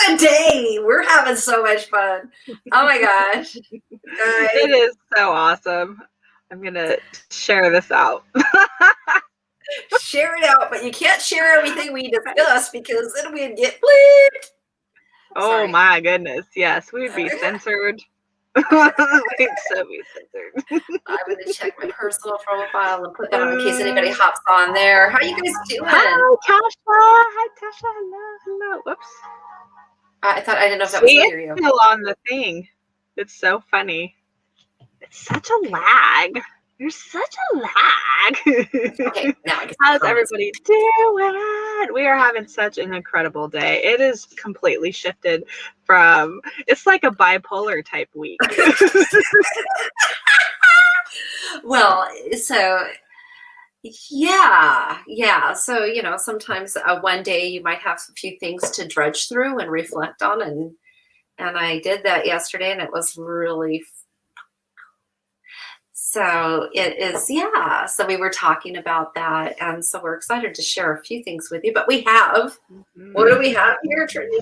a day. We're having so much fun. Oh my gosh. It is so awesome. I'm going to share this out. Share it out, but you can't share everything we discuss because then we'd get bleeped. Oh Sorry. my goodness. Yes, we'd be censored. We'd so be censored. I'm going to check my personal profile and put that on in case anybody hops on there. How are you guys doing? Hi, Tasha. Hi, Tasha. Hello. Whoops. I thought I didn't know if that was me or you. Still on the thing. It's so funny. It's such a lag. There's such a lag. Okay, now I guess How's everybody doing? We are having such an incredible day. It is completely shifted from, it's like a bipolar type week. Well, so yeah. So, sometimes one day you might have a few things to drudge through and reflect on. And I did that yesterday and it was really so it is, yeah. So we were talking about that. And so we're excited to share a few things with you. But we have, what do we have here, Trinity?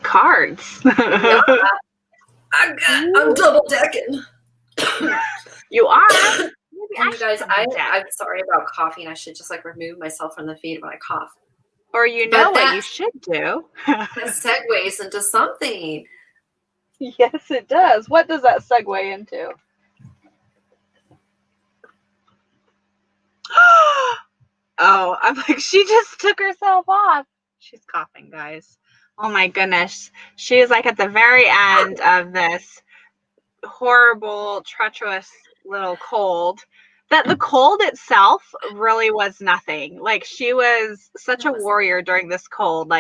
Cards. Yeah, I'm double decking. You are? And you guys, I'm sorry about coughing. I should just remove myself from the feed when I cough. Or what you should do. That segues into something. Yes, it does. What does that segue into? Oh, I'm like, she just took herself off. She's coughing, guys. Oh my goodness. She is at the very end of this horrible, treacherous little cold. That the cold itself really was nothing. She was such a warrior during this cold.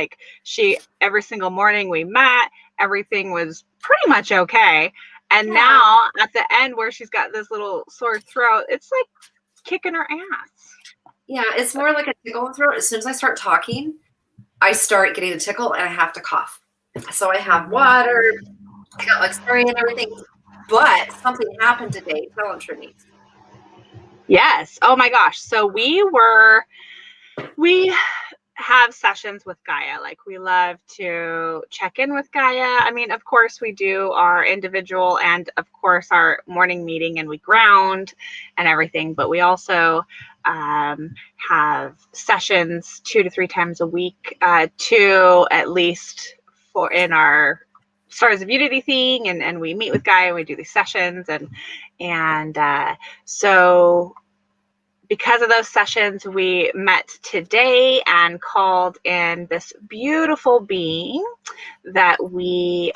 Every single morning we met, everything was pretty much okay. And now at the end where she's got this little sore throat, it's kicking her ass. Yeah, it's more like a tickle in the throat. As soon as I start talking, I start getting a tickle and I have to cough. So I have water, I got spray and everything. But something happened today. Tell them, Trinity. Yes. Oh my gosh. So we have sessions with Gaia. We love to check in with Gaia. I mean, of course we do our individual and of course our morning meeting and we ground and everything, but we also have sessions 2 to 3 times a week, 2 at least for in our Stars of Unity thing, and we meet with Gaia and we do these sessions and so because of those sessions, we met today and called in this beautiful being that we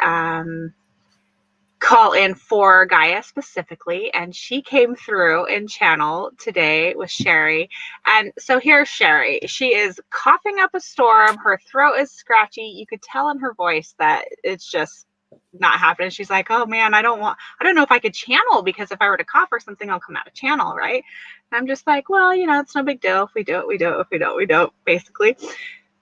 call in for Gaia specifically. And she came through in channel today with Sherry. And so here's Sherry. She is coughing up a storm. Her throat is scratchy. You could tell in her voice that it's just not happening. She's like, oh man, I don't know if I could channel, because if I were to cough or something, I'll come out of channel, right? And I'm just like, well, it's no big deal. If we do it, we do it. If we don't, we don't, basically.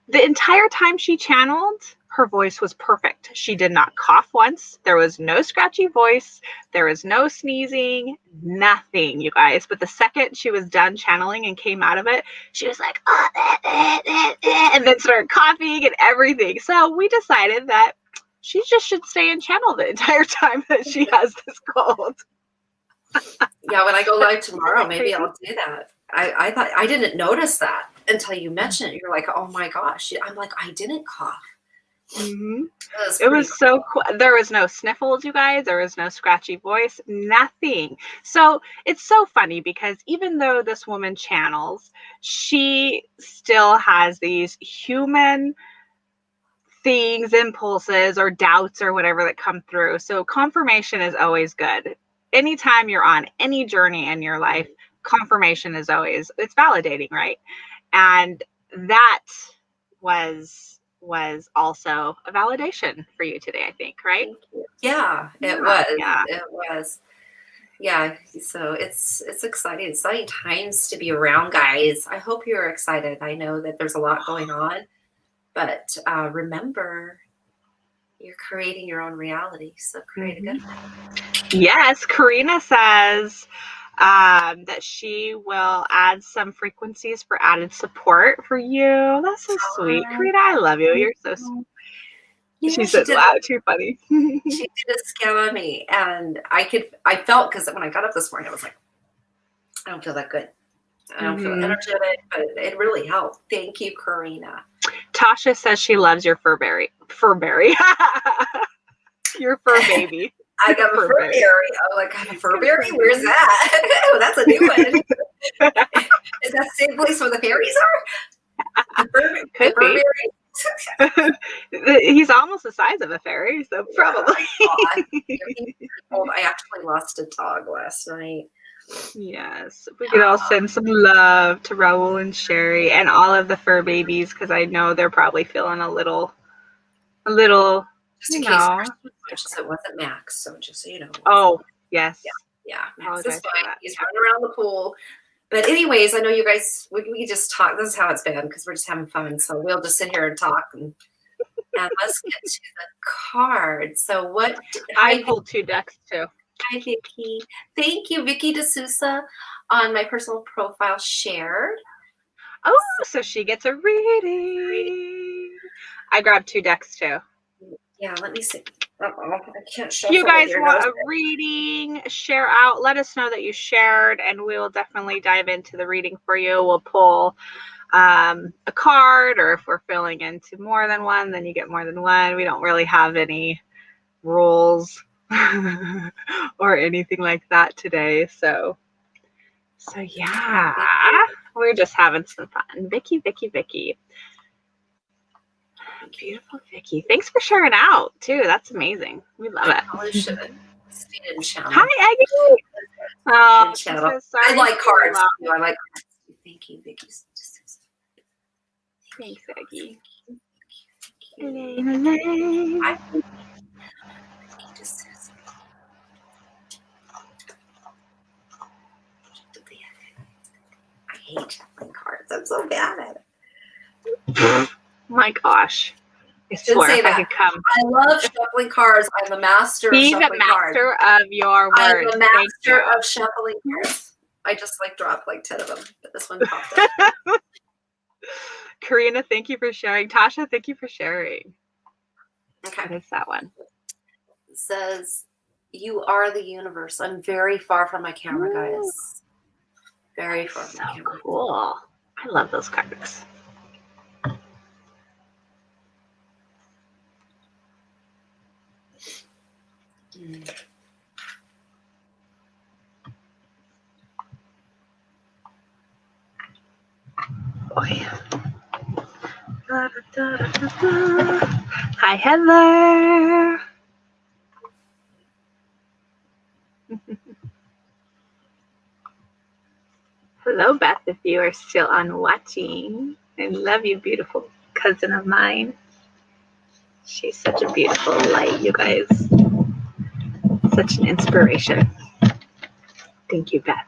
The entire time she channeled, her voice was perfect. She did not cough once. There was no scratchy voice. There was no sneezing, nothing, you guys. But the second she was done channeling and came out of it, she was like, and then started coughing and everything. So we decided that she just should stay in channel the entire time that she has this cold. Yeah, when I go live tomorrow, maybe I'll do that. I thought I didn't notice that until you mentioned it. You're like, oh my gosh. I'm like, I didn't cough. Mm-hmm. It was so cool. There was no sniffles, you guys. There was no scratchy voice, nothing. So it's so funny because even though this woman channels, she still has these human things, impulses or doubts or whatever that come through. So confirmation is always good. Anytime you're on any journey in your life, confirmation is always, it's validating, right? And that was also a validation for you today, I think, right? Yeah, it was. Yeah. It was. Yeah, so it's exciting times to be around, guys. I hope you're excited. I know that there's a lot going on. But remember, you're creating your own reality. So create a good one. Yes, Karina says, that she will add some frequencies for added support for you. That's so sweet. Karina, I love you. You're so sweet. Yeah, She said, wow, too funny. She did a scan on me, and I felt, because when I got up this morning, I was like, I don't feel that good. I don't feel energetic, but it really helped. Thank you, Karina. Tasha says she loves your Furberry. Your fur baby. I got a Furberry. I'm like, I have a Furberry? Where's that? Oh, that's a new one. Is that the same place where the fairies are? Could be. He's almost the size of a fairy, so probably. I actually lost a dog last night. Yes, we could all send some love to Raul and Sherry and all of the fur babies, because I know they're probably feeling a little, just in case it wasn't Max, so just so you know. Oh, yes. Yeah. Max is fine. He's running around the pool. But anyways, I know you guys, we just talk. This is how it's been, because we're just having fun. So we'll just sit here and talk. And let's get to the card. So what? I pulled 2 decks too. Hi, Vicky. Thank you, Vicky D'Souza, on my personal profile shared. Oh, so she gets a reading. I grabbed 2 decks too. Yeah, let me see. I can't show. If you guys want a reading, share out. Let us know that you shared, and we will definitely dive into the reading for you. We'll pull a card, or if we're filling into more than one, then you get more than one. We don't really have any rules or anything like that today. So yeah, we're just having some fun. Vicky. Beautiful Vicky. Thanks for sharing out too. That's amazing. We love it. Hi, Aggie. Oh, I like cards. I like cards. Thank you, Vicky. Thanks, Aggie. I hate shuffling cards. I'm so bad at it. My gosh. I swear if I could come. I love shuffling cards. I'm the master of shuffling cards. Be the master of your words. I'm the master of shuffling cards. I just dropped 10 of them, but this one popped up. Karina, thank you for sharing. Tasha, thank you for sharing. Okay. What is that one? It says, you are the universe. I'm very far from my camera, guys. Very far from my camera. Cool. I love those cards. Boy. Hi, Heather. Hello, Beth, if you are still on watching. I love you, beautiful cousin of mine. She's such a beautiful light, you guys. Such an inspiration. Thank you, Beth.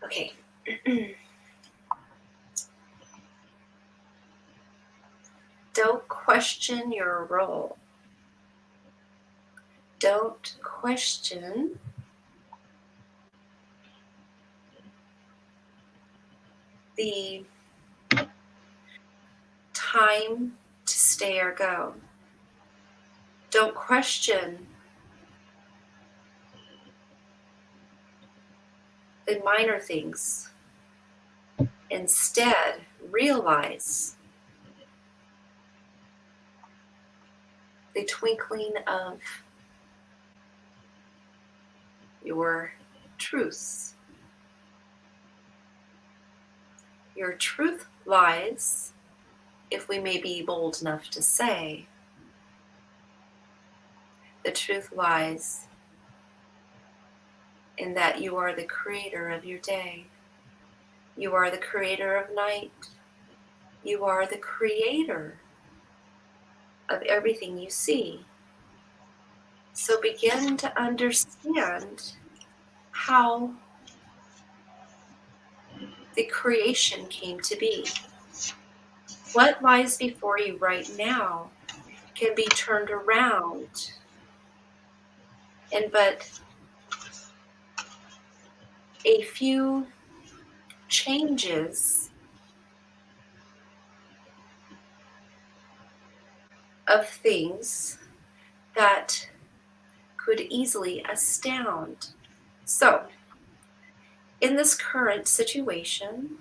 Okay. Don't question your role. Don't question the time to stay or go. Don't question the minor things. Instead, realize the twinkling of your truths. Your truth lies, if we may be bold enough to say, the truth lies in that you are the creator of your day. You are the creator of night. You are the creator of everything you see. So begin to understand how the creation came to be. What lies before you right now can be turned around, but a few changes of things that could easily astound. So, in this current situation,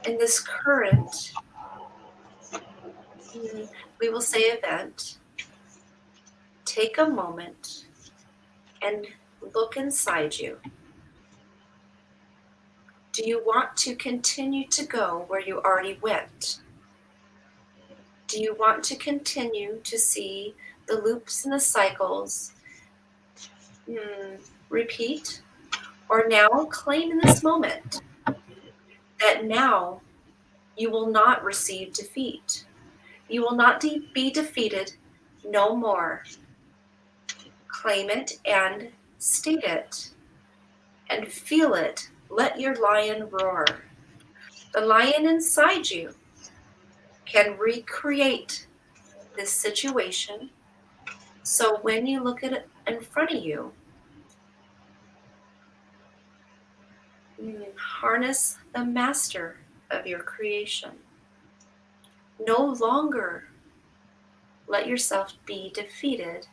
in this current, we will say event, take a moment and look inside you. Do you want to continue to go where you already went? Do you want to continue to see the loops and the cycles repeat? Or now claim in this moment that now you will not receive defeat. You will not be defeated no more. Claim it and state it and feel it. Let your lion roar. The lion inside you can recreate this situation. So when you look at it in front of you, harness the master of your creation. No longer let yourself be defeated.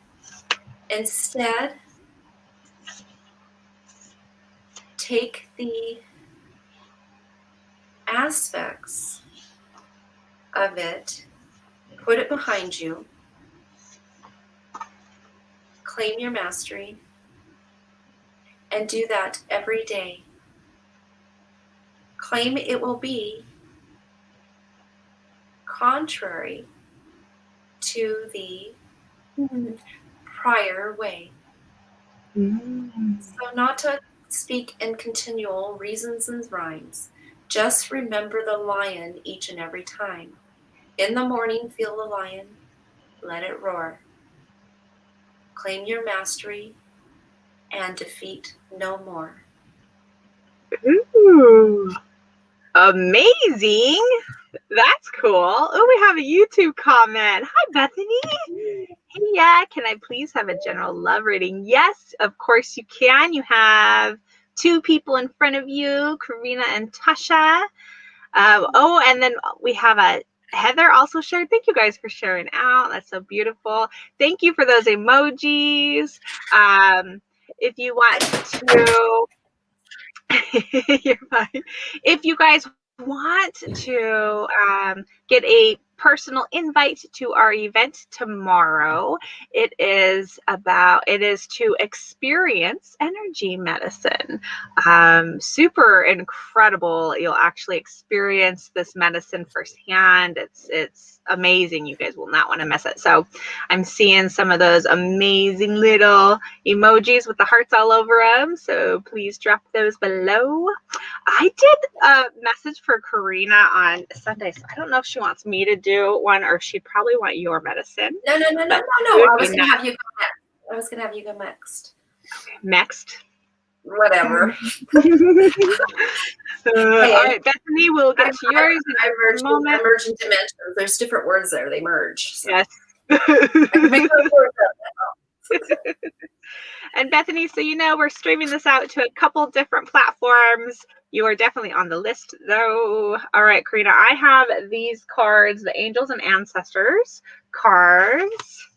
Instead, take the aspects of it, put it behind you, claim your mastery, and do that every day. Claim it will be contrary to the prior way. So not to speak in continual reasons and rhymes. Just remember the lion each and every time. In the morning, feel the lion. Let it roar. Claim your mastery and defeat no more. Ooh, amazing. That's cool. Oh, we have a YouTube comment. Hi, Bethany. Hey, yeah, can I please have a general love reading? Yes, of course you can. You have two people in front of you, Karina and Tasha. And then we have a Heather also shared. Thank you guys for sharing out. That's so beautiful. Thank you for those emojis. If you want to, you're fine. If you guys want to get a personal invite to our event tomorrow, it is to experience energy medicine. Super incredible. You'll actually experience this medicine firsthand. It's amazing. You guys will not want to miss it. So I'm seeing some of those amazing little emojis with the hearts all over them. So please drop those below. I did a message for Karina on Sunday, so I don't know if she wants me to do one or she'd probably want your medicine. No. I was gonna have you go next. I was gonna have you go next. Okay, next. Whatever. All right, Bethany, we'll get to yours in a moment. Emergent dimensions. There's different words there. They merge. So. Yes. I can make those words up now. And Bethany, so you know we're streaming this out to a couple different platforms. You are definitely on the list, though. All right, Karina, I have these cards, the Angels and Ancestors cards.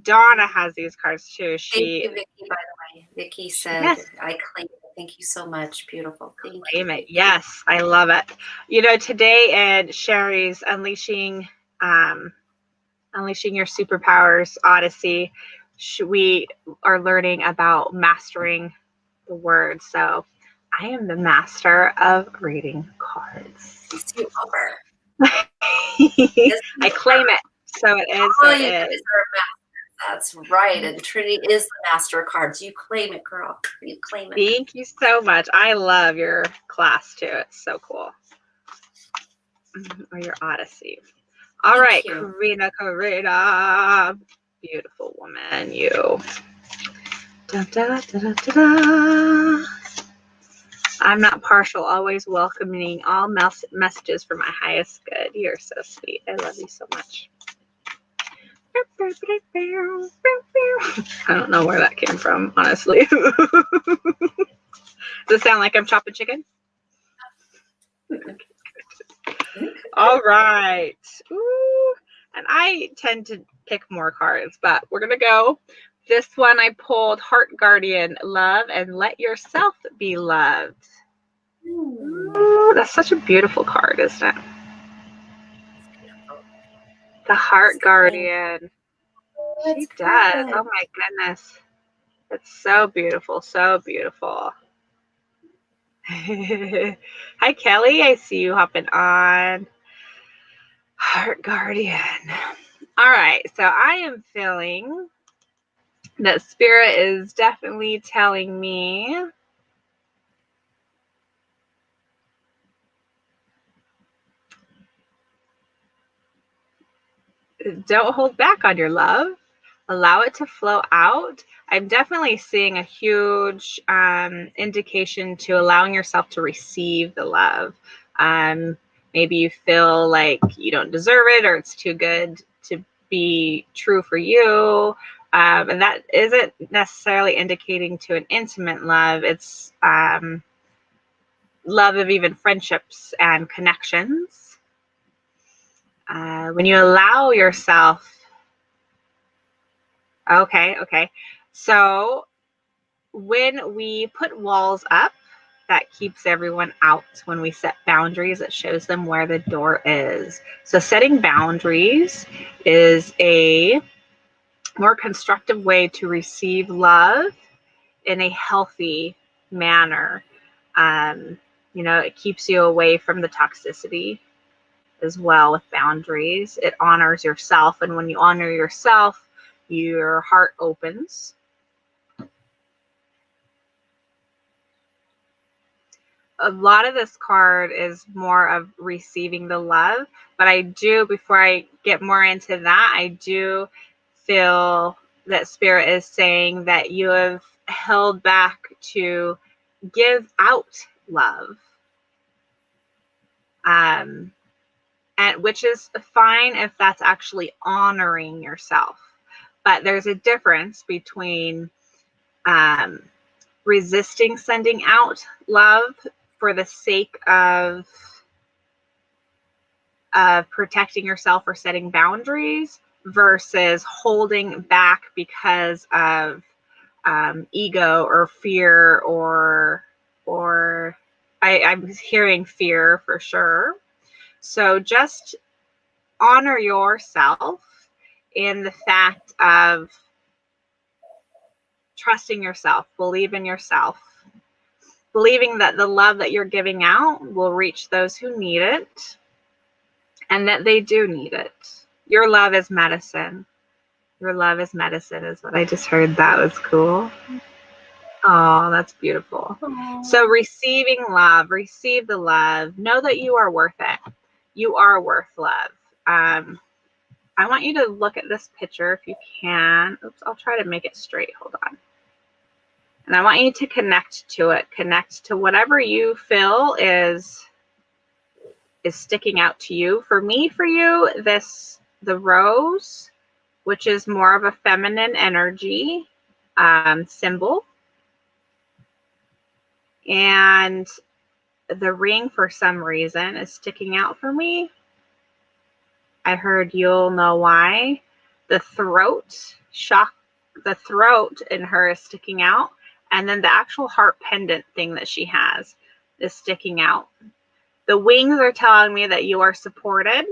Donna has these cards, too. Thank you, Vicki, by the way. Vicki said, yes. I claim it. Thank you so much. Beautiful. Thank you. Claim it. Yes, I love it. You know, today in Sherry's Unleashing Your Superpowers Odyssey, we are learning about mastering the words. So I am the master of reading cards. You are. I claim it. So it is. Oh, you guys are masters. That's right. And Trinity is the master of cards. You claim it, girl. You claim it. Thank you so much. I love your class too. It's so cool. Or your Odyssey. All right, Karina. Beautiful woman, you. Da, da, da, da, da, da. I'm not partial, always welcoming all messages for my highest good. You're so sweet. I love you so much. I don't know where that came from, honestly. Does it sound like I'm chopping chicken? All right. Ooh. And I tend to pick more cards, but we're going to go. This one I pulled Heart Guardian, love and let yourself be loved. Ooh, that's such a beautiful card, isn't it? The Heart Guardian. She does. Oh my goodness. It's so beautiful. So beautiful. Hi, Kelly. I see you hopping on. Heart Guardian. All right. So I am feeling that Spirit is definitely telling me don't hold back on your love. Allow it to flow out. I'm definitely seeing a huge indication to allowing yourself to receive the love. Maybe you feel like you don't deserve it or it's too good to be true for you. And that isn't necessarily indicating to an intimate love. It's love of even friendships and connections. When you allow yourself. Okay. So when we put walls up, that keeps everyone out. When we set boundaries, it shows them where the door is. So setting boundaries is a more constructive way to receive love in a healthy manner. It keeps you away from the toxicity as well with boundaries. It honors yourself. And when you honor yourself, your heart opens. A lot of this card is more of receiving the love, but I do, before I get more into that, I do feel that Spirit is saying that you have held back to give out love, and which is fine if that's actually honoring yourself. But there's a difference between resisting sending out love for the sake of protecting yourself or setting boundaries versus holding back because of ego or fear or I'm hearing fear for sure. So just honor yourself in the fact of trusting yourself, believe in yourself, believing that the love that you're giving out will reach those who need it and that they do need it. Your love is medicine. Your love is medicine is what I just heard. That was cool. Oh, that's beautiful. Aww. So receiving love, receive the love. Know that you are worth it. You are worth love. I want you to look at this picture if you can. Oops, I'll try to make it straight. Hold on. And I want you to connect to it. Connect to whatever you feel is sticking out to you. For me, for you, the rose, which is more of a feminine energy symbol. And the ring, for some reason, is sticking out for me. I heard you'll know why. The throat in her is sticking out. And then the actual heart pendant thing that she has is sticking out. The wings are telling me that you are supported.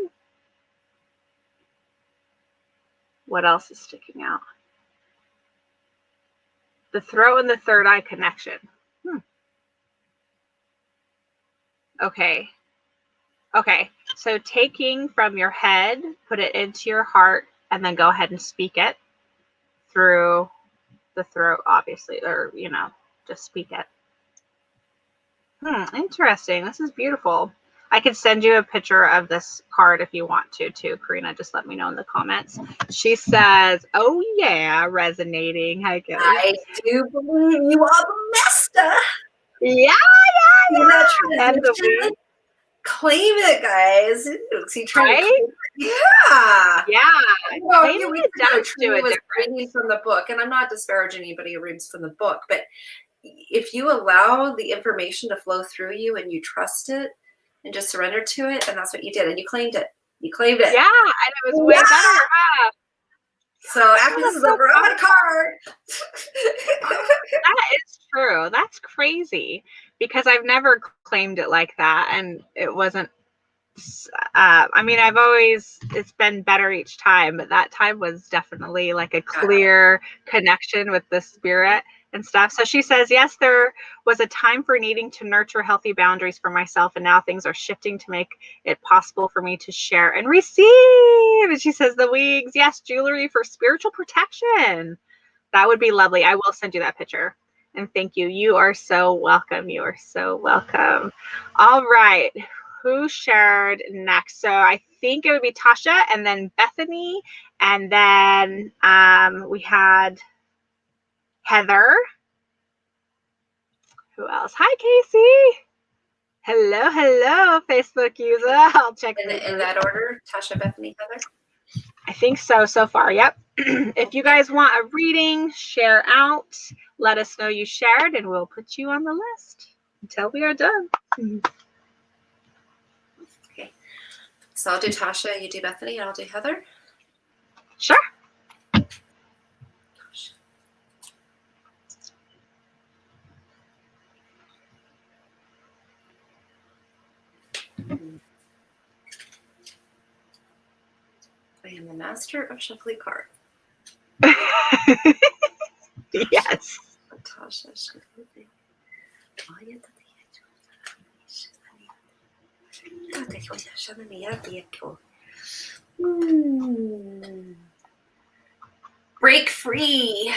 What else is sticking out? The throat and the third eye connection. Okay. So taking from your head, put it into your heart, and then go ahead and speak it through the throat, obviously, or, just speak it. Interesting. This is beautiful. I could send you a picture of this card if you want to, too, Karina. Just let me know in the comments. She says, oh, yeah, resonating. Hi, Kelly. I do believe you are the master. Yeah. Claim it, guys. See, trying to was reading from the book, and I'm not disparaging anybody who reads from the book, but if you allow the information to flow through you and you trust it and just surrender to it, and that's what you did, and you claimed it. You claimed it. Yeah, and it was way better. Huh? So after this is over, I'm a card. That is true. That's crazy because I've never claimed it like that, and it wasn't. I mean, it's been better each time, but that time was definitely like a clear connection with the spirit and stuff. So she says, yes, there was a time for needing to nurture healthy boundaries for myself, and now things are shifting to make it possible for me to share and receive. And she says, the wigs, yes, jewelry for spiritual protection. That would be lovely. I will send you that picture. And thank you. You are so welcome. You are so welcome. All right. Who shared next? So I think it would be Tasha and then Bethany. And then we had Heather. Who else? Hi, Casey. Hello, Facebook user. I'll check in that order. Tasha, Bethany, Heather. I think so far. Yep. If you guys want a reading, share out. Let us know you shared, and we'll put you on the list until we are done. Okay. So I'll do Tasha, you do Bethany, and I'll do Heather. Sure. I am the master of shuffling cards. Yes. Tasha, break free.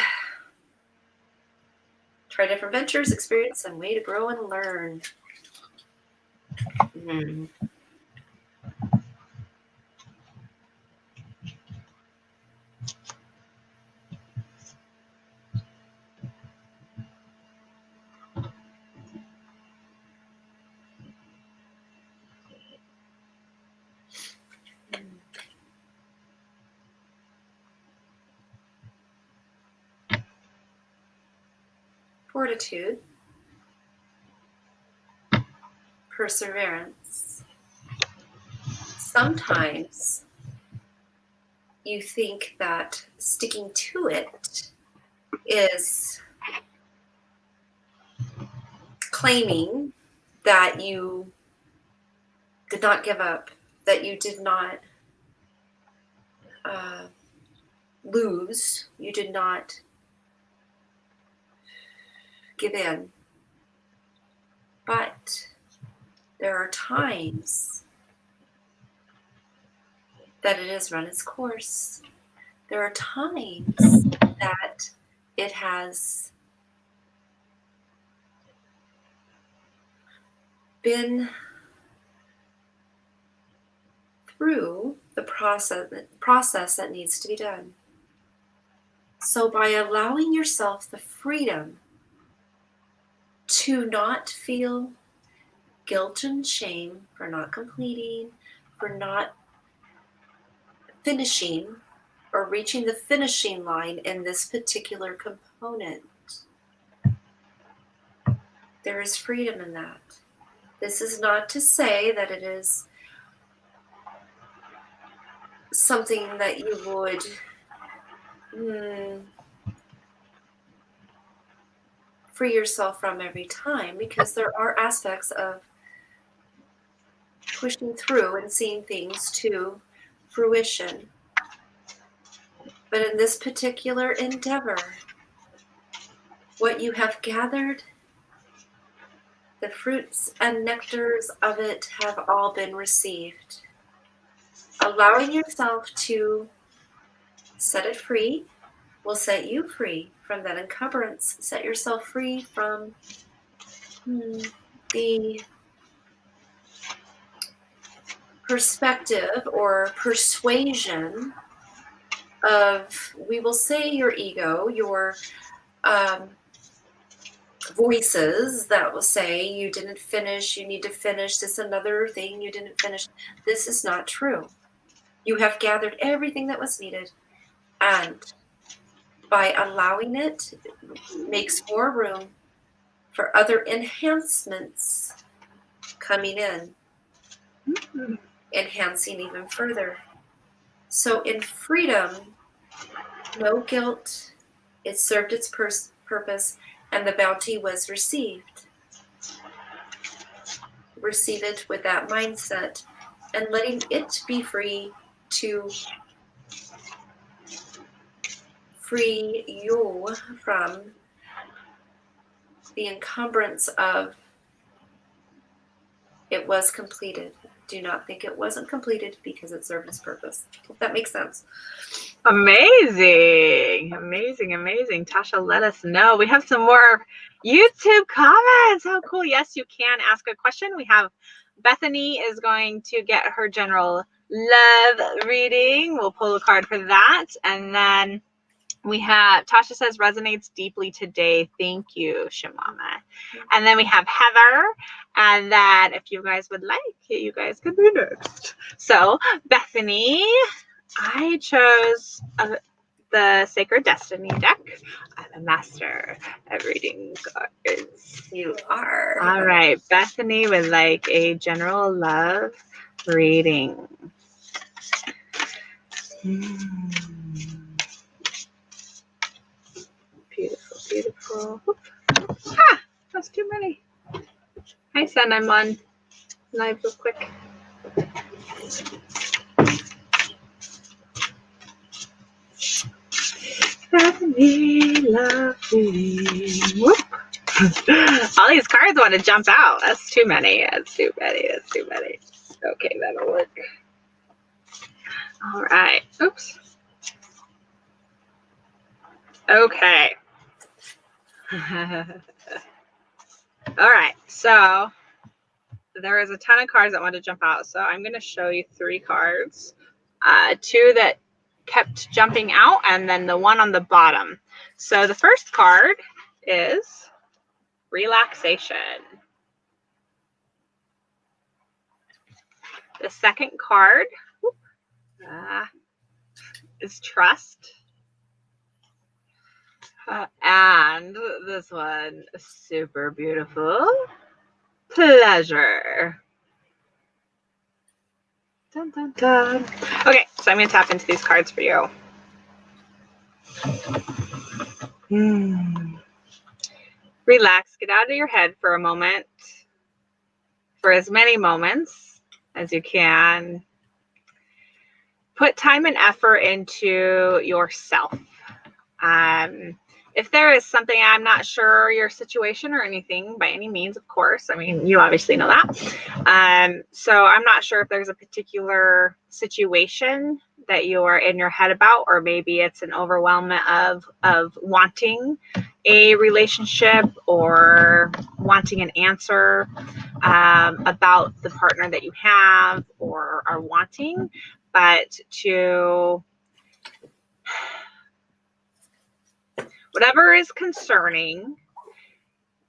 Try different ventures, experience, and way to grow and learn. 'Fortitude, perseverance. Sometimes you think that sticking to it is claiming that you did not give up, that you did not lose, you did not give in. But there are times that it has run its course. There are times that it has been through the process that needs to be done. So by allowing yourself the freedom to not feel guilt and shame for not completing, for not finishing or reaching the finishing line in this particular component, there is freedom in that. This is not to say that it is something that you would free yourself from every time, because there are aspects of pushing through and seeing things to fruition. But in this particular endeavor, what you have gathered, the fruits and nectars of it have all been received. Allowing yourself to set it free will set you free from that encumbrance. Set yourself free from the perspective or persuasion of, we will say, your ego, your voices that will say you didn't finish, you need to finish, this another thing you didn't finish. This is not true. You have gathered everything that was needed, and by allowing it makes more room for other enhancements coming in, enhancing even further. So in freedom, no guilt, it served its purpose, and the bounty was received. Receive it with that mindset and letting it be free to free you from the encumbrance of it was completed. Do not think it wasn't completed because it served its purpose. Hope that makes sense. Amazing. Tasha, let us know. We have some more YouTube comments. Oh, cool. Yes, you can ask a question. We have Bethany is going to get her general love reading. We'll pull a card for that. And then we have, Tasha says, resonates deeply today. Thank you, Shamama. And then we have Heather. And then if you guys would like, you guys could be next. So, Bethany, I chose the Sacred Destiny deck. I'm a master at reading cards. You are. All right. Bethany would like a general love reading. Beautiful. Ah, that's too many. Hi, son. I'm on live real quick. Bethany, lovely. Whoop. All these cards want to jump out. That's too many. Okay, that'll work. All right. Oops. Okay. All right. So there is a ton of cards that want to jump out. So I'm going to show you 3 cards. 2 that kept jumping out, and then the one on the bottom. So the first card is relaxation. The second card is trust. And this one, super beautiful, pleasure. Dun, dun, dun. Okay, so I'm going to tap into these cards for you. Relax, get out of your head for a moment, for as many moments as you can. Put time and effort into yourself. If there is something, I'm not sure your situation or anything by any means, of course. I mean, you obviously know that. So I'm not sure if there's a particular situation that you are in your head about, or maybe it's an overwhelmment of wanting a relationship or wanting an answer about the partner that you have or are wanting, but to whatever is concerning,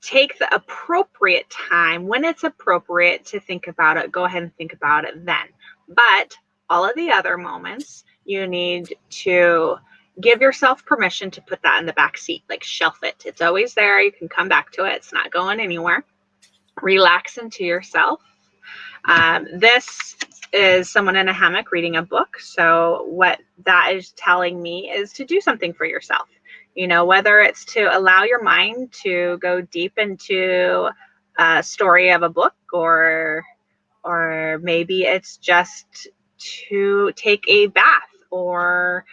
take the appropriate time when it's appropriate to think about it. Go ahead and think about it then. But all of the other moments, you need to give yourself permission to put that in the back seat, like shelf it. It's always there. You can come back to it. It's not going anywhere. Relax into yourself. This is someone in a hammock reading a book. So what that is telling me is to do something for yourself. You know, whether it's to allow your mind to go deep into a story of a book, or maybe it's just to take a bath, or,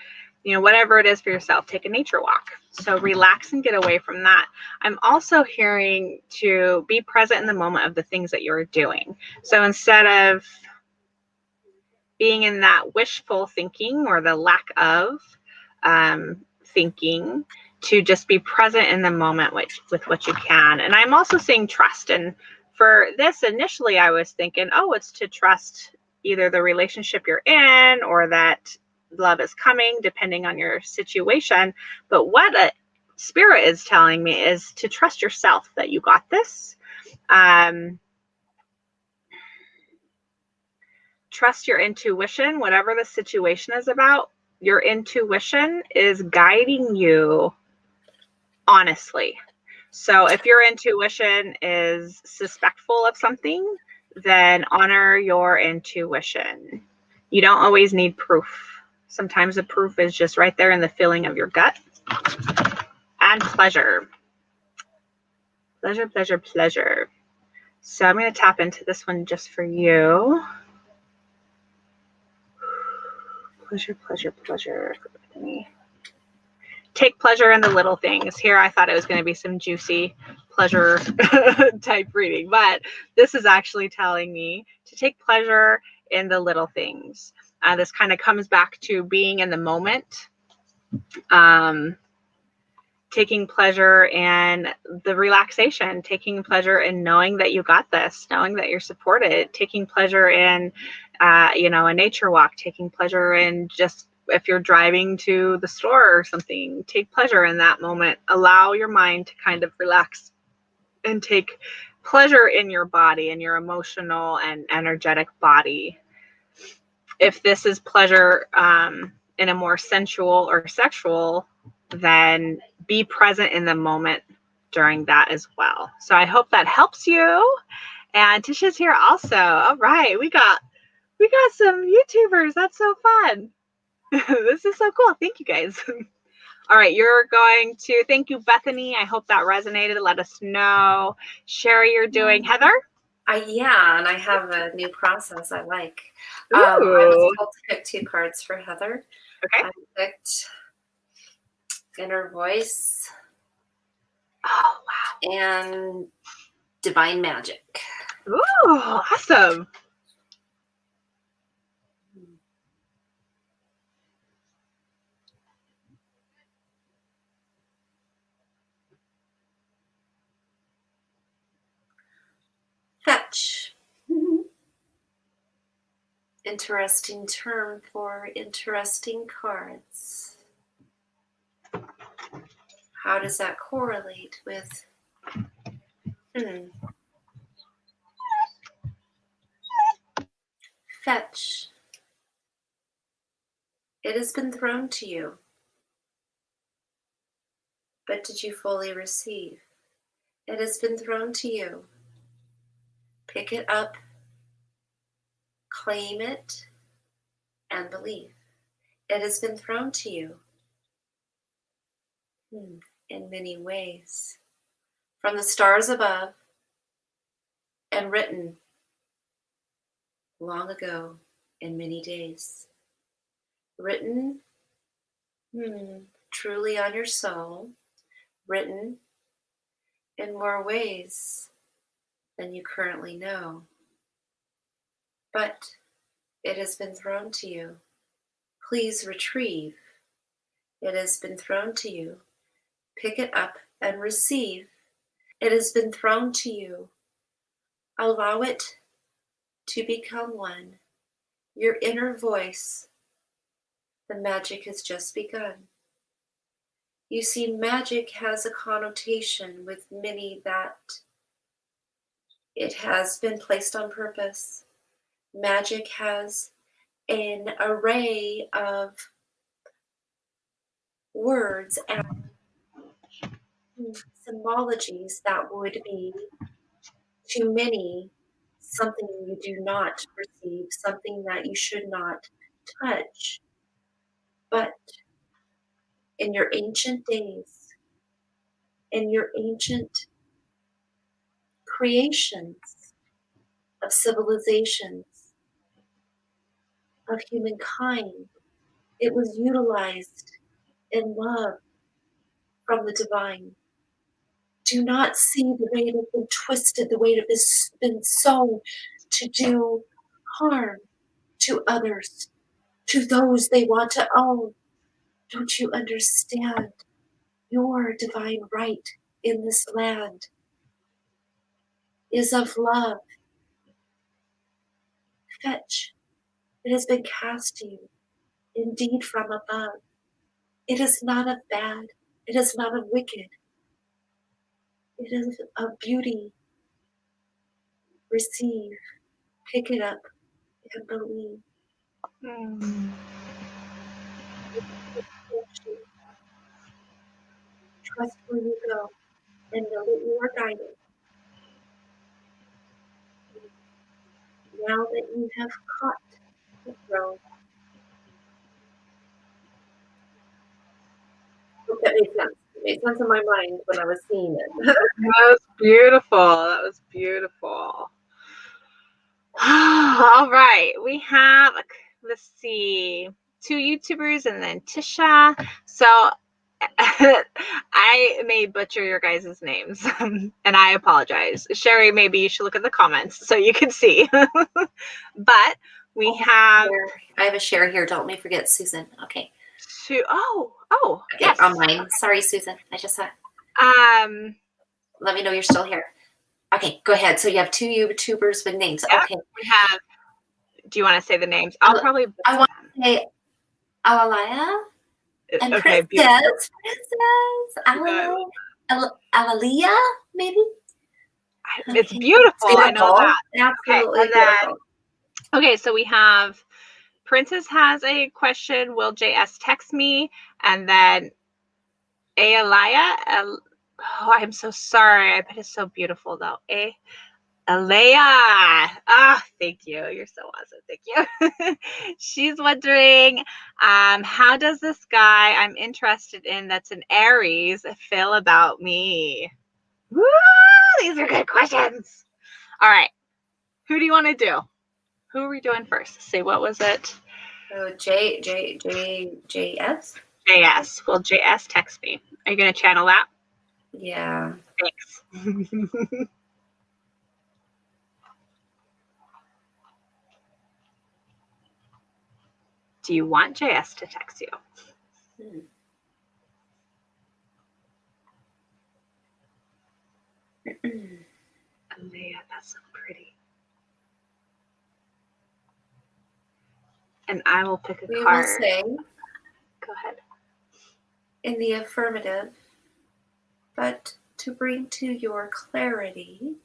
you know, whatever it is for yourself, take a nature walk. So relax and get away from that. I'm also hearing to be present in the moment of the things that you're doing. So instead of being in that wishful thinking or the lack of thinking, to just be present in the moment with what you can. And I'm also seeing trust. And for this, initially I was thinking, oh, it's to trust either the relationship you're in or that love is coming, depending on your situation. But what a spirit is telling me is to trust yourself, that you got this. Trust your intuition, whatever the situation is about. Your intuition is guiding you honestly. So if your intuition is suspectful of something, then honor your intuition. You don't always need proof. Sometimes the proof is just right there in the feeling of your gut. And pleasure. Pleasure, pleasure, pleasure. So I'm going to tap into this one just for you. Pleasure, pleasure, pleasure. Take pleasure in the little things. Here I thought it was going to be some juicy pleasure type reading, but this is actually telling me to take pleasure in the little things. This kind of comes back to being in the moment, taking pleasure in the relaxation, taking pleasure in knowing that you got this, knowing that you're supported, taking pleasure in, a nature walk, taking pleasure in just if you're driving to the store or something, take pleasure in that moment. Allow your mind to kind of relax and take pleasure in your body and your emotional and energetic body. If this is pleasure in a more sensual or sexual, then be present in the moment during that as well. So I hope that helps you. And Tisha's here also. All right, we got some YouTubers. That's so fun. This is so cool. Thank you guys. All right, you're going to thank you, Bethany. I hope that resonated. Let us know. Sherry, you're doing Heather. Yeah, and I have a new process I like. I was told to pick 2 cards for Heather. Okay. I picked Inner Voice. Oh, wow. And Divine Magic. Ooh, awesome. Fetch. Interesting term for interesting cards. How does that correlate with Fetch. It has been thrown to you. But did you fully receive? It has been thrown to you. Pick it up, claim it, and believe. It has been thrown to you in many ways. From the stars above and written long ago in many days. Written truly on your soul. Written in more ways than you currently know. But it has been thrown to you. Please retrieve. It has been thrown to you. Pick it up and receive. It has been thrown to you. Allow it to become one. Your inner voice. The magic has just begun. You see, magic has a connotation with many that it has been placed on purpose. Magic has an array of words and symbologies that would be to many something you do not perceive, something that you should not touch. But in your ancient days, in your ancient creations of civilizations, of humankind, it was utilized in love from the divine. Do not see the way it has been twisted, the way it has been sewn to do harm to others, to those they want to own. Don't you understand? Your divine right in this land is of love. Fetch. It has been cast to you, indeed from above. It is not of bad. It is not of wicked. It is of beauty. Receive, pick it up, and believe. Trust where you go. and know that you are guided. Now that you have caught the throne, hope that made sense. It made sense in my mind when I was seeing it. That was beautiful. That was beautiful. All right. We have, let's see, 2 YouTubers and then Tisha. So I may butcher your guys' names, and I apologize. Sherry, maybe you should look at the comments so you can see. But we have... I have a share here. Don't let me forget Susan. Okay. Oh, okay, yes. On mine. Sorry, Susan. I just saw. Let me know you're still here. Okay, go ahead. So you have 2 YouTubers with names. Yep, okay. We have. Do you want to say the names? I want to say Alalaya and okay, Princess Alalia, maybe. It's beautiful. I know that. Absolutely okay, beautiful. Okay, so we have Princess has a question. Will JS text me? And then Alaya. Oh, I'm so sorry. I bet it's so beautiful though. Alea. Thank you. You're so awesome. Thank you. She's wondering, how does this guy I'm interested in that's an Aries feel about me? Woo! These are good questions. All right. Who do you want to do? Who are we doing first? See, what was it? So JS? JS. Will JS text me? Are you going to channel that? Yeah. Thanks. Do you want JS to text you? Alea, that's so pretty. And I will pick a card. We will say, go ahead. In the affirmative, but to bring to your clarity,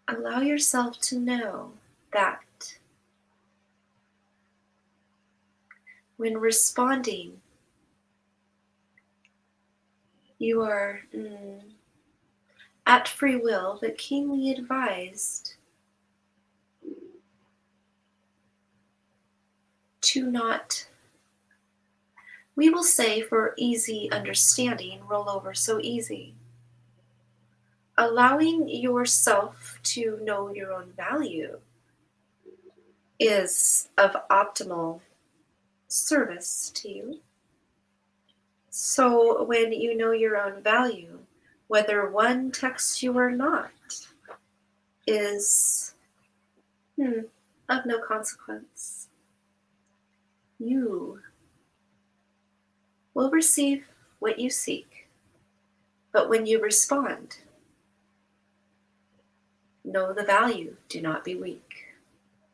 allow yourself to know that when responding, you are at free will, but keenly advised to not, we will say for easy understanding, roll over so easy. Allowing yourself to know your own value is of optimal service to you. So when you know your own value, whether one texts you or not, is of no consequence. You will receive what you seek, but when you respond, know the value, do not be weak.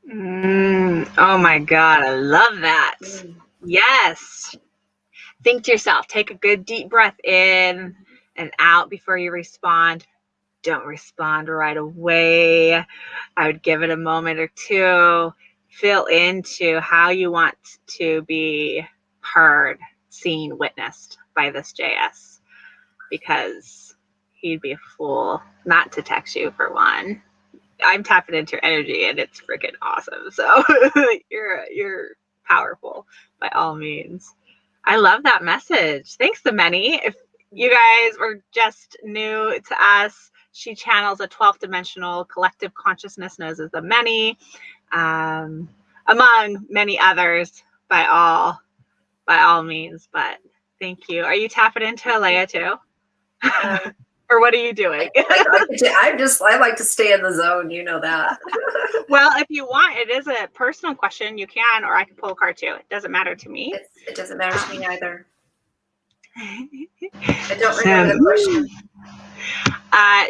Oh my God, I love that. Yes. Think to yourself, take a good deep breath in and out before you respond. Don't respond right away. I would give it a moment or two. Feel into how you want to be heard, seen, witnessed by this JS, because he'd be a fool not to text you for one. I'm tapping into your energy and it's freaking awesome. So you're powerful by all means. I love that message. Thanks, the many. If you guys were just new to us, she channels a 12th dimensional collective consciousness known as the many, among many others by all means. But thank you. Are you tapping into Alea too? Or what are you doing? I like to stay in the zone. You know that. Well, if you want, it is a personal question. You can, or I can pull a card too. It doesn't matter to me. It doesn't matter to me either. I don't remember the question.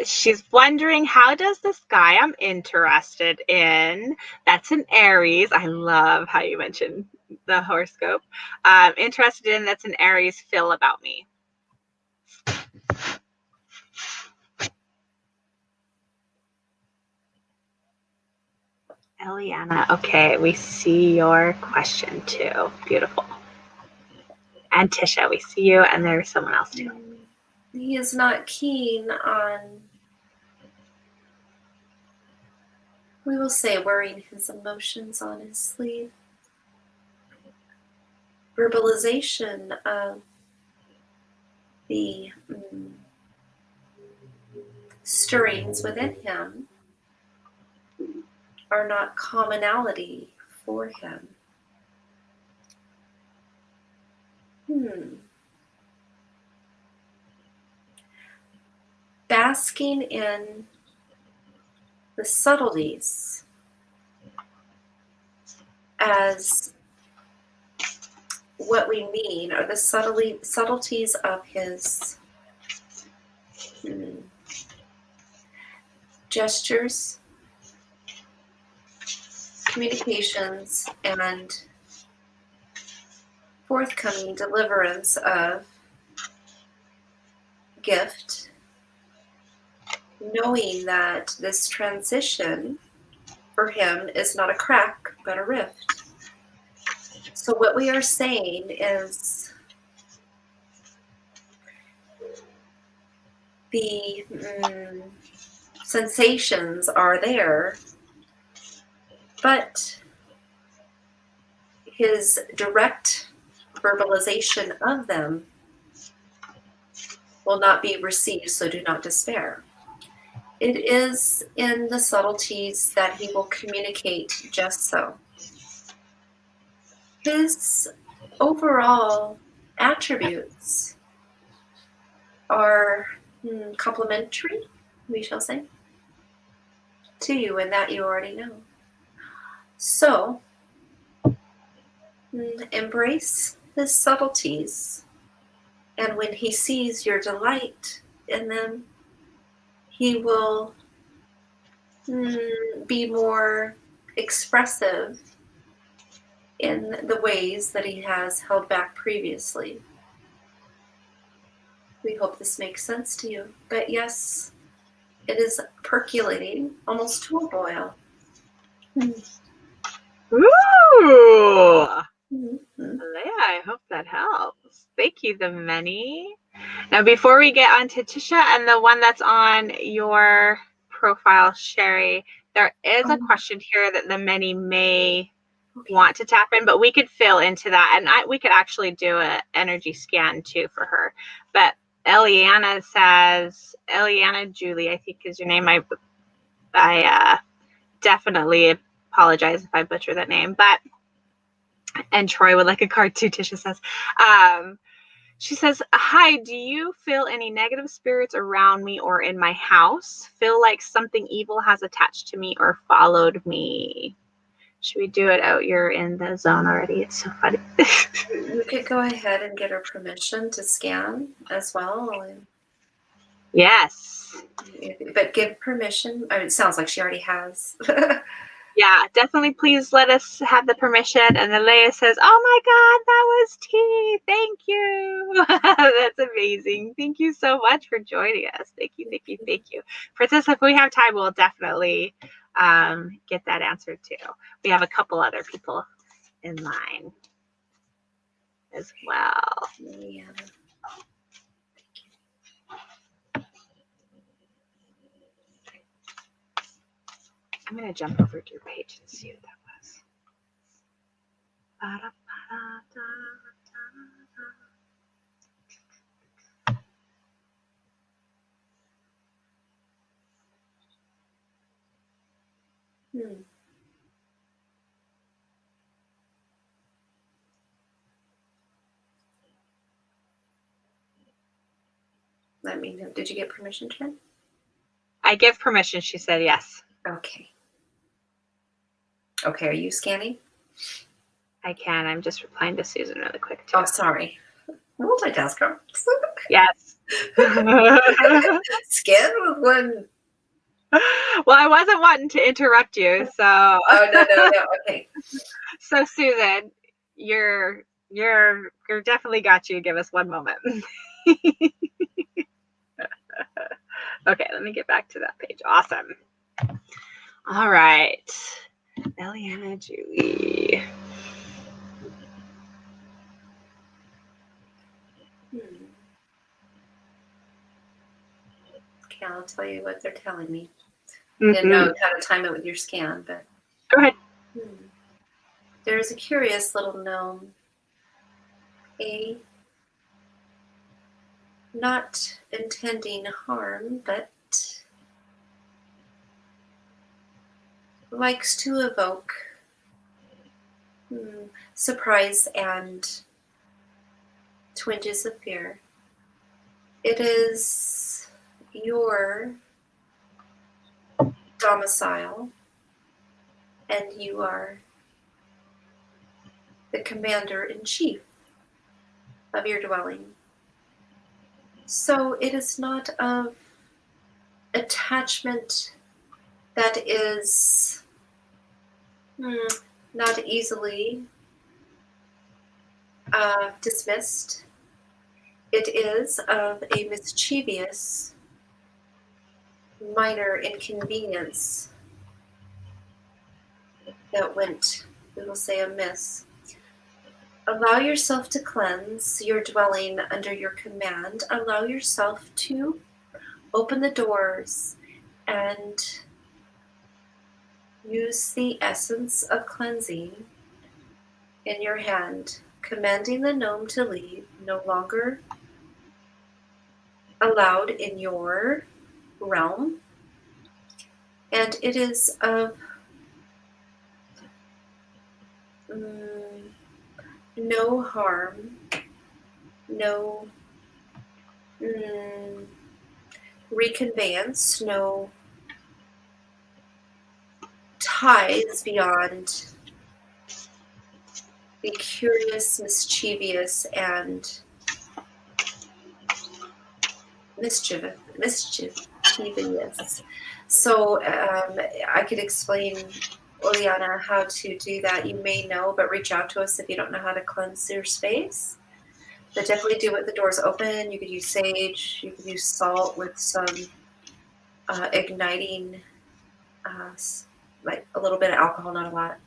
She's wondering, how does this guy I'm interested in, that's an Aries, I love how you mentioned the horoscope, interested in that's an Aries, feel about me? Eliana, okay, we see your question too. Beautiful. And Tisha, we see you, and there's someone else too. He is not keen on, we will say, wearing his emotions on his sleeve. Verbalization of the stirrings within him are not commonality for him. Basking in the subtleties as what we mean are the subtleties of his gestures, communications, and forthcoming deliverance of gift, knowing that this transition for him is not a crack, but a rift. So what we are saying is the sensations are there, but his direct verbalization of them will not be received, so do not despair. It is in the subtleties that he will communicate just so. His overall attributes are complementary, we shall say, to you, and that you already know. So, embrace his subtleties, and when he sees your delight in them, he will be more expressive in the ways that he has held back previously. We hope this makes sense to you. But yes, it is percolating almost to a boil. Ooh! Leah, I hope that helps. Thank you, the many. Now, before we get on to Tisha and the one that's on your profile, Sherry, there is a question here that the many may want to tap in, but we could fill into that, and we could actually do an energy scan too for her. But Eliana says, Eliana Julie, I think is your name. I definitely apologize if I butcher that name, but and Troy would like a card too, Tisha says. She says, hi, do you feel any negative spirits around me or in my house? Feel like something evil has attached to me or followed me? Should we do it? Oh, you're in the zone already. It's so funny. You could go ahead and get her permission to scan as well. Yes. But give permission. I mean, it sounds like she already has. Yeah, definitely please let us have the permission. And then Leah says, oh my God, that was T. Thank you. That's amazing. Thank you so much for joining us. Thank you, thank you, thank you. Princess, if we have time, we'll definitely get that answered too. We have a couple other people in line as well. Yeah. I'm going to jump over to your page and see what that was. Let me know. Did you get permission, Jen? I give permission. She said yes. Okay. Okay, are you scanning? I can. I'm just replying to Susan really quick too. Oh, sorry. Multitasker. Yes. Scan with one. Well, I wasn't wanting to interrupt you, so. Oh, no. Okay. So Susan, you're definitely got you. Give us one moment. Okay, let me get back to that page. Awesome. All right. Eliana Julie. Okay, I'll tell you what they're telling me. Mm-hmm. Didn't know how to time it with your scan, but Go ahead. There's a curious little gnome. Not intending harm, but likes to evoke surprise and twinges of fear. It is your domicile, and you are the commander-in-chief of your dwelling. So it is not of attachment that is not easily dismissed. It is of a mischievous minor inconvenience that went, we will say, amiss. Allow yourself to cleanse your dwelling under your command. Allow yourself to open the doors and use the essence of cleansing in your hand, commanding the gnome to leave, no longer allowed in your realm. And it is of no harm, no reconveyance, no ties beyond the curious, mischievous, and mischievous. So I could explain, Oleana, how to do that. You may know, but reach out to us if you don't know how to cleanse your space. But definitely do it with the doors open. You could use sage. You could use salt with some igniting, like a little bit of alcohol, not a lot.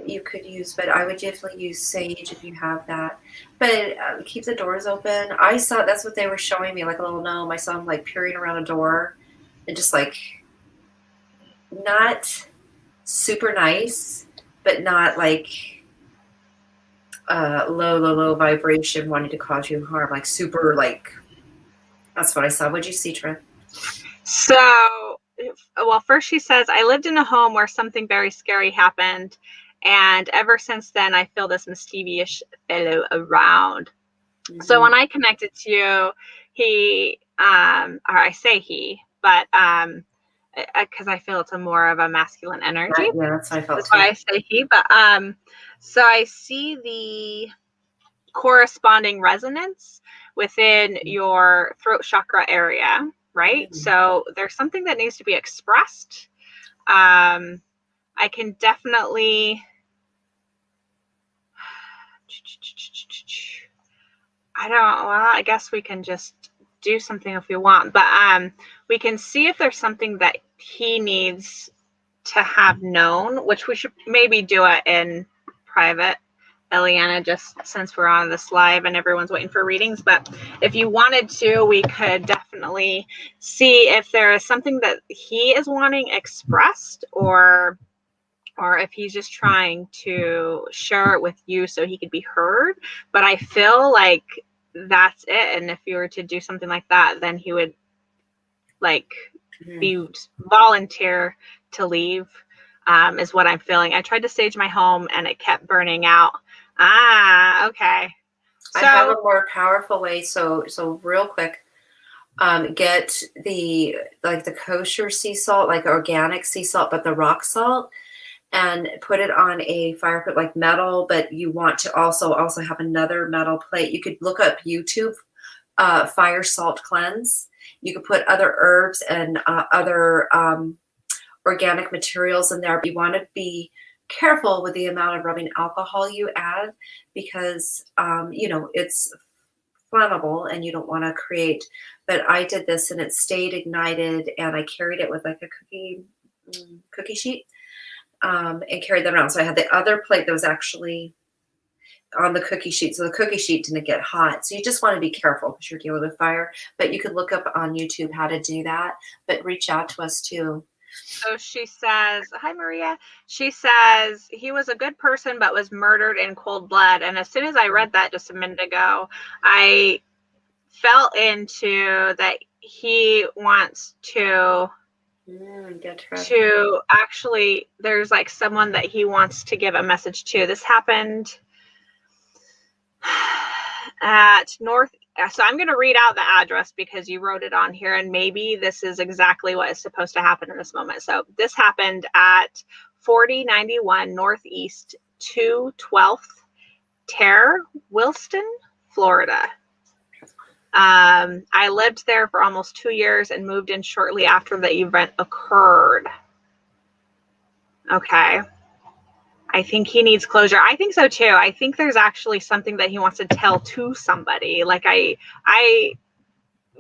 You could use, but I would definitely use sage if you have that. But keep the doors open. I saw, that's what they were showing me, like a little gnome. I saw him like peering around a door and just like not super nice, but not like low vibration wanting to cause you harm. Like super, like, that's what I saw. What'd you see, Trent? So, well, first she says, I lived in a home where something very scary happened. And ever since then, I feel this mischievous fellow around. Mm-hmm. So when I connected to you, he, or I say he, but because I feel it's a more of a masculine energy. Yeah, that's what I felt. That's why I say he. But so I see the corresponding resonance within your throat chakra area, right? Mm-hmm. So there's something that needs to be expressed. I can definitely. I guess we can just do something if we want, but we can see if there's something that he needs to have known, which we should maybe do it in private, Eliana, just since we're on this live and everyone's waiting for readings. But if you wanted to, we could definitely see if there is something that he is wanting expressed, or if he's just trying to share it with you so he could be heard. But I feel like that's it. And if you were to do something like that, then he would like be volunteer to leave, is what I'm feeling. I tried to stage my home and it kept burning out. Okay. So, I have a more powerful way. So real quick, get the kosher sea salt, like organic sea salt, but the rock salt, and put it on a fire pit, like metal, but you want to also have another metal plate. You could look up YouTube, fire salt cleanse. You could put other herbs and other organic materials in there, but you want to be careful with the amount of rubbing alcohol you add, because it's flammable and you don't want to create. But I did this and it stayed ignited, and I carried it with like a cookie sheet, and carried that around. So I had the other plate that was actually on the cookie sheet. So the cookie sheet didn't get hot. So you just want to be careful because you're dealing with fire. But you could look up on YouTube how to do that. But reach out to us too. So she says, hi, Maria. She says he was a good person, but was murdered in cold blood. And as soon as I read that just a minute ago, I fell into that he wants to actually, there's like someone that he wants to give a message to. This happened at North. So I'm going to read out the address because you wrote it on here, and maybe this is exactly what is supposed to happen in this moment. So this happened at 4091 Northeast 212th Terre, Williston, Florida. I lived there for almost 2 years and moved in shortly after the event occurred. Okay. I think he needs closure. I think so too. I think there's actually something that he wants to tell to somebody. Like I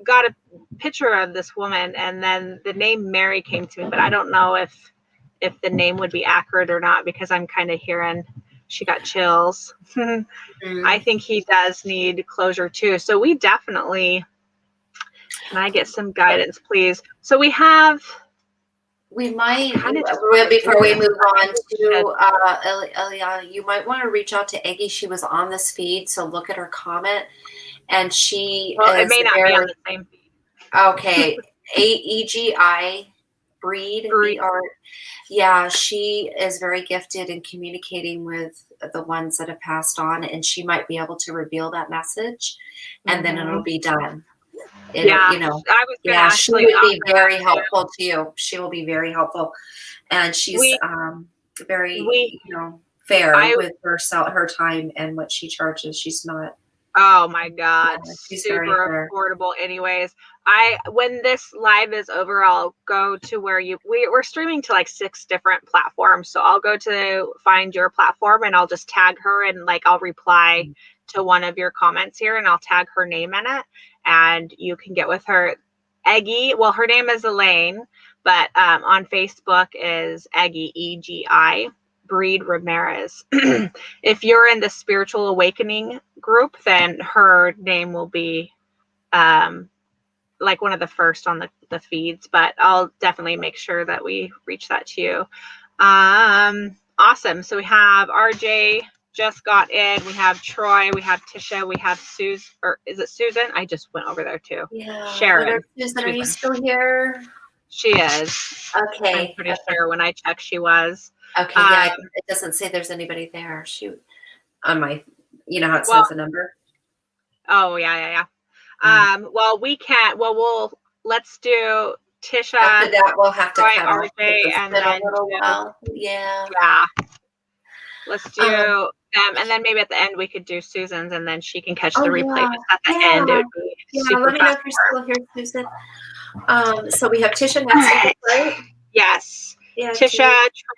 got a picture of this woman, and then the name Mary came to me, but I don't know if the name would be accurate or not, because I'm kind of hearing she got chills. I think he does need closure too. So we definitely, can I get some guidance, please? So we might, before we move on to Eliana, you might want to reach out to Eggie. She was on this feed, so look at her comment. And she it may not be on the same feed. Okay. AEGI Breed. Yeah, she is very gifted in communicating with the ones that have passed on, and she might be able to reveal that message, and then it'll be done. I was she would be very helpful to you. She will be very helpful, and she's very fair with her time and what she charges. She's not. Oh my God, super affordable. Anyways, when this live is over, I'll go to where we're streaming to like 6 different platforms. So I'll go to find your platform, and I'll just tag her, and like I'll reply to one of your comments here, and I'll tag her name in it, and you can get with her. Eggie, well, her name is Elaine, but on Facebook is Eggie, EGI. Breed Ramirez. If you're in the Spiritual Awakening group, then her name will be like one of the first on the feeds, but I'll definitely make sure that we reach that to you. Awesome. So we have RJ just got in. We have Troy. We have Tisha. We have Susan, or is it Susan? I just went over there too. Yeah. Sharon. Susan, are you still here? She is. Okay. I'm pretty sure when I checked she was. Okay, it doesn't say there's anybody there. Shoot, on my, how it says the number. Oh yeah. Well, we can't. Well, let's do Tisha. After that, we'll have to cut RJ, and then a little while. Yeah. Let's do them, and then maybe at the end we could do Susan's, and then she can catch the replay. Just at the end, it would be super let me know if you're still here, Susan. So we have Tisha next, right? Yes. Yeah, Tisha,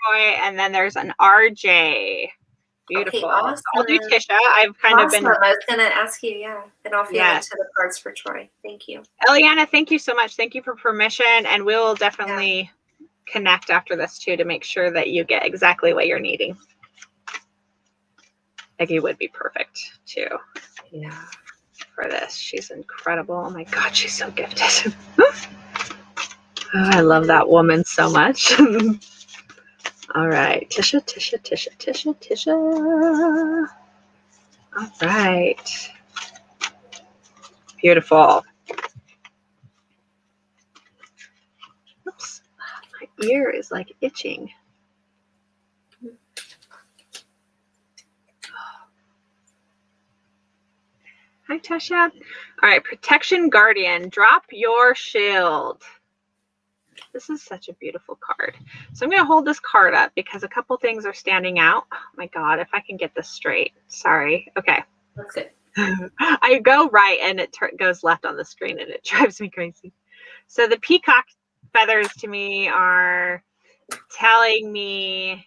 Troy, and then there's an RJ. Beautiful. Okay, awesome. I'll do Tisha. I've kind of been. I was going to ask you, and I'll feel into the cards for Troy. Thank you. Eliana, thank you so much. Thank you for permission, and we'll definitely connect after this too to make sure that you get exactly what you're needing. Eggie would be perfect too. Yeah. For this, she's incredible. Oh my God, she's so gifted. I love that woman so much. All right. Tisha. All right. Beautiful. Oops. My ear is like itching. Hi, Tasha. All right. Protection Guardian. Drop your shield. This is such a beautiful card. So I'm going to hold this card up because a couple things are standing out. Oh my God, if I can get this straight. Sorry. Okay. That's good. I go right and it goes left on the screen, and it drives me crazy. So the peacock feathers to me are telling me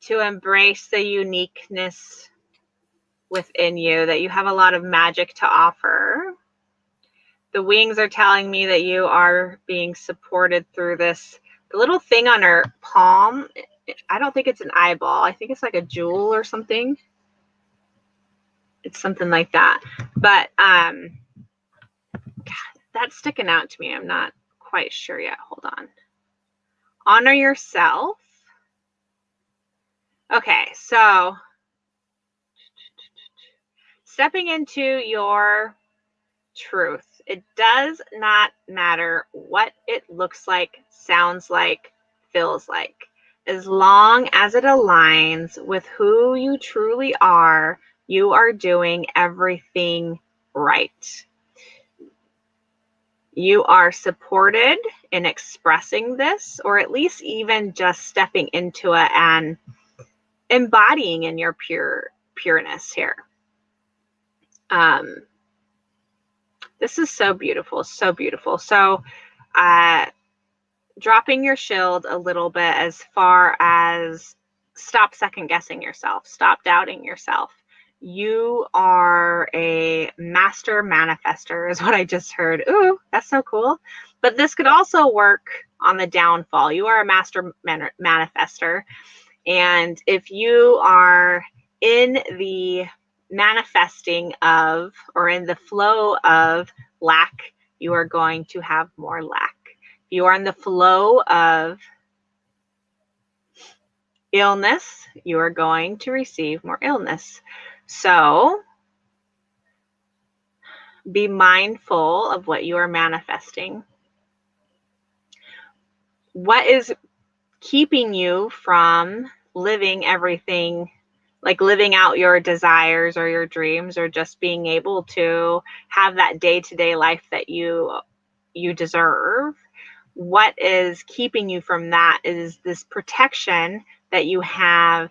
to embrace the uniqueness within you, that you have a lot of magic to offer. The wings are telling me that you are being supported through this. The little thing on her palm, I don't think it's an eyeball. I think it's like a jewel or something. It's something like that. But God, that's sticking out to me. I'm not quite sure yet. Hold on. Honor yourself. Okay, so stepping into your truth. It does not matter what it looks like, sounds like, feels like. As long as it aligns with who you truly are, you are doing everything right. You are supported in expressing this, or at least even just stepping into it and embodying in your pureness here. This is so beautiful, so beautiful. So dropping your shield a little bit as far as stop second guessing yourself, stop doubting yourself. You are a master manifester is what I just heard. Ooh, that's so cool. But this could also work on the downfall. You are a master manifester. And if you are in the manifesting of or in the flow of lack, you are going to have more lack. If you are in the flow of illness, you are going to receive more illness. So be mindful of what you are manifesting. What is keeping you from living everything, like living out your desires or your dreams, or just being able to have that day-to-day life that you deserve? What is keeping you from that is this protection that you have.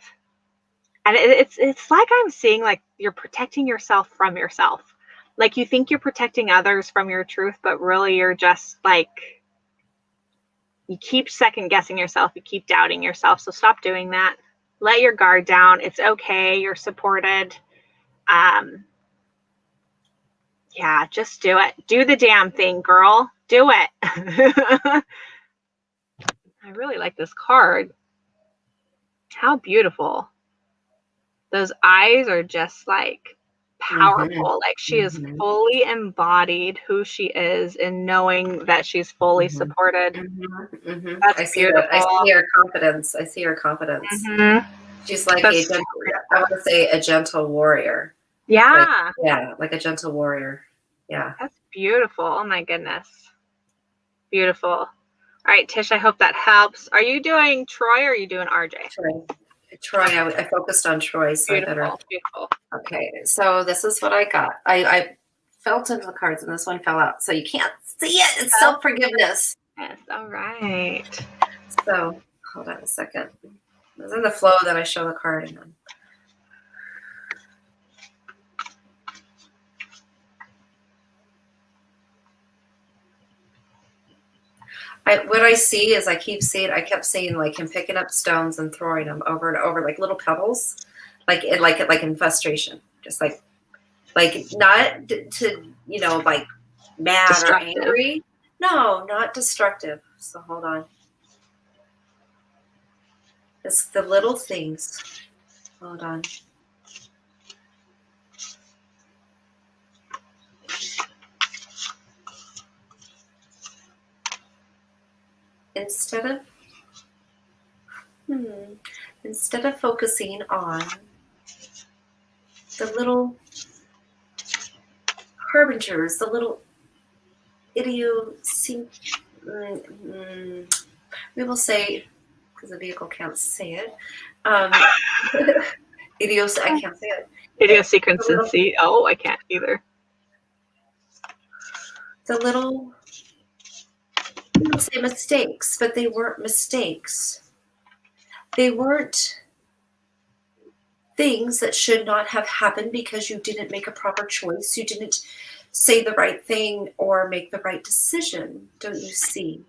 And it's like I'm seeing like you're protecting yourself from yourself. Like you think you're protecting others from your truth, but really you're just like, you keep second guessing yourself. You keep doubting yourself. So stop doing that. Let your guard down. It's okay. You're supported. Yeah, just do it. Do the damn thing, girl. Do it. I really like this card. How beautiful. Those eyes are just like powerful. Like she is fully embodied who she is and knowing that she's fully supported. That's beautiful. I see her confidence. I see her confidence. She's like I want to say a gentle warrior. Yeah. Like a gentle warrior. Yeah. That's beautiful. Oh my goodness. Beautiful. All right, Tish, I hope that helps. Are you doing Troy or are you doing RJ? Troy, I focused on Troy, so beautiful. Okay, so this is what I got. I felt into the cards, and this one fell out, so you can't see it. It's self-forgiveness. Yes, all right. So, hold on a second. It was in the flow that I show the card, and then what I see is I kept seeing like him picking up stones and throwing them over and over like little pebbles, like in frustration, just like not to like mad or angry. No, not destructive. So hold on. It's the little things. Hold on. Instead of focusing on the little harbingers, the little we will say, because the vehicle can't say it, I can't say it. Idiosyncrasy. Oh, I can't either. The little, I would say mistakes, but they weren't mistakes. They weren't things that should not have happened because you didn't make a proper choice. You didn't say the right thing or make the right decision. Don't you see?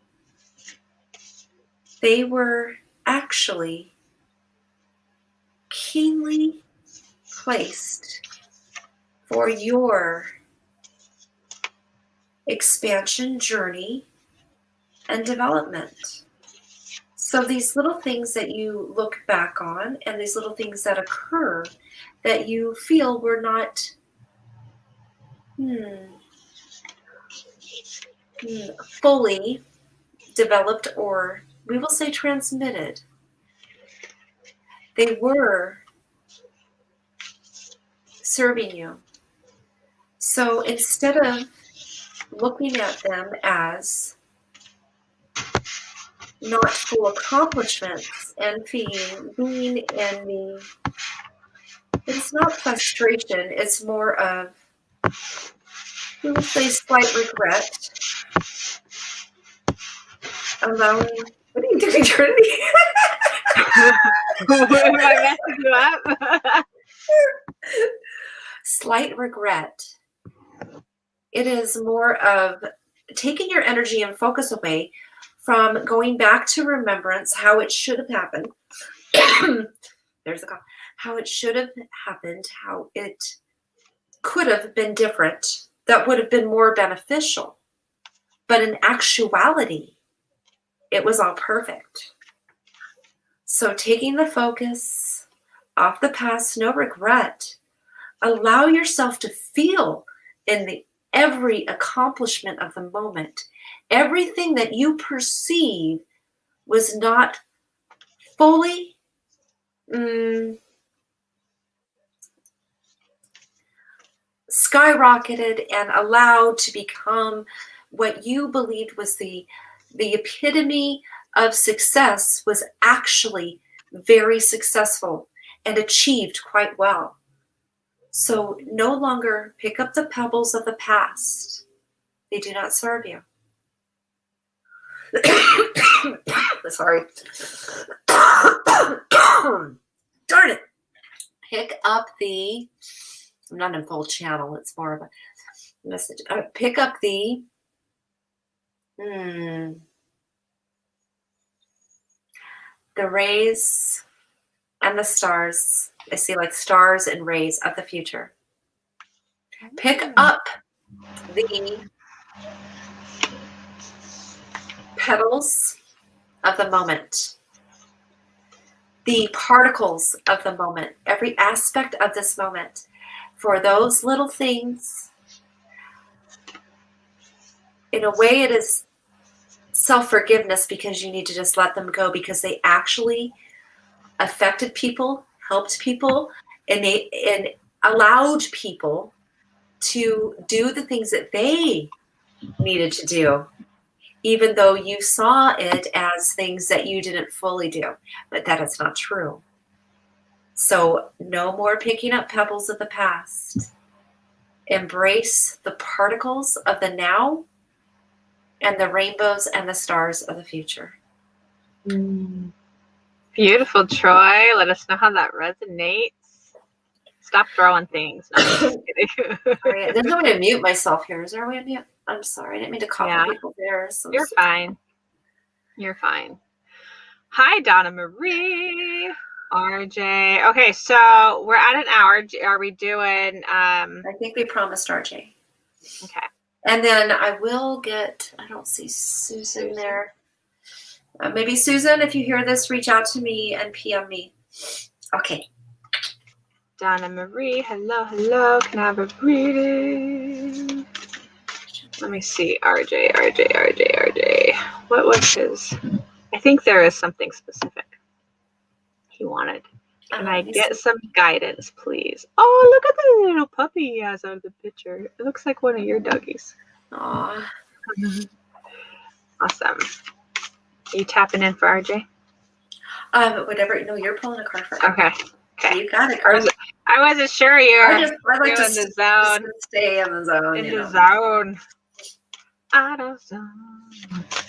They were actually keenly placed for your expansion journey and development. So these little things that you look back on and these little things that occur that you feel were not Fully developed, or we will say transmitted. They were serving you. So instead of looking at them as not full accomplishments and being in the, it's not frustration, it's more of, we will say, slight regret. Allowing, what are you doing, Trinity? Am I messing you up? Slight regret. It is more of taking your energy and focus away from going back to remembrance, how it should have happened. There's the call. How it should have happened, how it could have been different, that would have been more beneficial. But in actuality, it was all perfect. So taking the focus off the past, no regret, allow yourself to feel in the every accomplishment of the moment. Everything that you perceive was not fully skyrocketed and allowed to become what you believed was the epitome of success, was actually very successful and achieved quite well. So no longer pick up the pebbles of the past. They do not serve you. Sorry. Darn it. Pick up the, I'm not in full channel, it's more of a message. Pick up the rays and the stars. I see like stars and rays of the future. Pick up the petals of the moment, the particles of the moment, every aspect of this moment. For those little things, in a way it is self-forgiveness, because you need to just let them go, because they actually affected people, helped people, and allowed people to do the things that they needed to do, even though you saw it as things that you didn't fully do. But that is not true. So no more picking up pebbles of the past. Embrace the particles of the now and the rainbows and the stars of the future. Beautiful, Troy. Let us know how that resonates. Stop throwing things. No, I'm just kidding. Sorry, there's no way to mute myself here. Is there a way to mute? I'm sorry. I didn't mean to call people there. So You're fine. You're fine. Hi, Donna Marie. RJ. Okay, so we're at an hour. Are we doing I think we promised RJ. Okay. And then I will get, I don't see Susan there. Maybe Susan, if you hear this, reach out to me and PM me. Okay. Donna Marie, hello, hello. Can I have a reading? Let me see. RJ. What was his? I think there is something specific he wanted. Can I get some guidance, please? Oh, look at the little puppy he has out of the picture. It looks like one of your doggies. Aw. Awesome. Are you tapping in for RJ? Whatever. No, you're pulling a card for RJ. Okay. You got it, girl. I wasn't sure you were I like to the zone. Stay in the zone. In the zone. Out of zone.